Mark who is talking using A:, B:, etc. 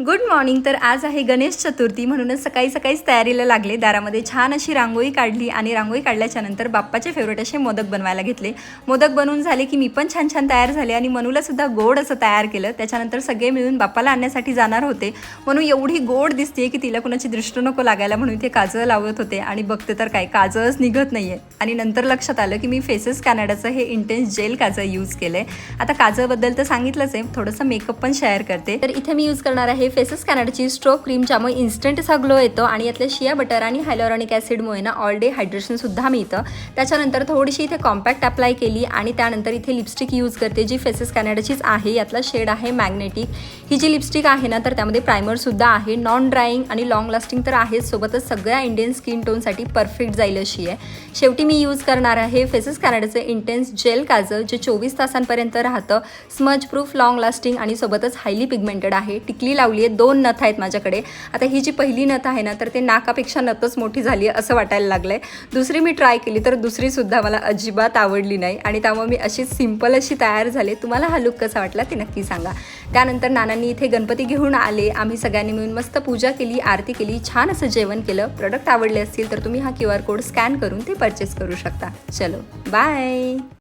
A: Good morning. तर आज आहे गणेश चतुर्थी, म्हणूनच सकाळी सकाळीच तयारीला लागले. दारामध्ये छान अशी रांगोळी काढली आणि रांगोळी काढल्याच्या नंतर बाप्पाचे फेवरेट असे मोदक बनवायला घेतले. मोदक बनवून झाले की मी पण छान छान तयार झाले आणि मनूला सुद्धा गोड असं तयार केलं. त्याच्यानंतर सगळे मिळून बाप्पाला आणण्यासाठी जाणार होते. मनू एवढी गोड दिसते की तिला कुणाची दृष्ट नको लागायला म्हणून ते काजळ लावत होते आणि बघते तर काय काजळच निघत नाहीये. आणि नंतर लक्षात आलं की मी फेसेस कॅनडाचं हे इंटेन्स जेल काजळ यूज केलंय. आता काजळबद्दल तर सांगितलंच आहे, थोडंसं मेकअप पण शेअर करते. तर इथे मी यूज करणार आहे फेसेस कॅनडाची स्ट्रोक क्रीम, ज्यामुळे इन्स्टंट असा ग्लो येतो आणि यातल्या शिया बटर आणि हायलोरॉनिक ॲसिडमुळे ना ऑल डे हायड्रेशन सुद्धा मिळतं. त्याच्यानंतर थोडीशी इथे कॉम्पॅक्ट अप्लाय केली आणि त्यानंतर इथे लिपस्टिक यूज करते जी फेसेस कॅनडाचीच आहे. यातला शेड आहे मॅग्नेटिक. ही जी लिपस्टिक आहे ना तर त्यामध्ये प्रायमर सुद्धा आहे, नॉन ड्राईंग आणि लॉंग लास्टिंग तर आहेच, सोबतच सगळ्या इंडियन स्किन टोनसाठी परफेक्ट जाईल अशी आहे. शेवटी मी यूज करणार आहे फेसेस कॅनडाचं इंटेन्स जेल काजळ, जे 24 तासांपर्यंत राहतं, स्मज प्रूफ, लॉंग लास्टिंग आणि सोबतच हायली पिगमेंटेड आहे. टिकली लावली आहे, 2 नथ आहेत माझ्याकडे. आता ही जी पहिली नथ आहे ना तर ते नाकापेक्षा नथच मोठी झाली आहे असं वाटायला लागलंय. दुसरी मी ट्राय केली तर दुसरी सुद्धा मला अजिबात आवडली नाही आणि त्यामुळे मी अशी सिंपल अशी तयार झाले. तुम्हाला हा लुक कसा वाटला ते नक्की सांगा. त्यानंतर नानांनी इथे गणपती घेऊन आले. आम्ही सगळ्यांनी मिळून मस्त पूजा केली, आरती केली, छान असं जेवण केलं. प्रोडक्ट आवडले असतील तर तुम्ही हा QR कोड स्कॅन करून ते परचेस करू शकता. चलो बाय.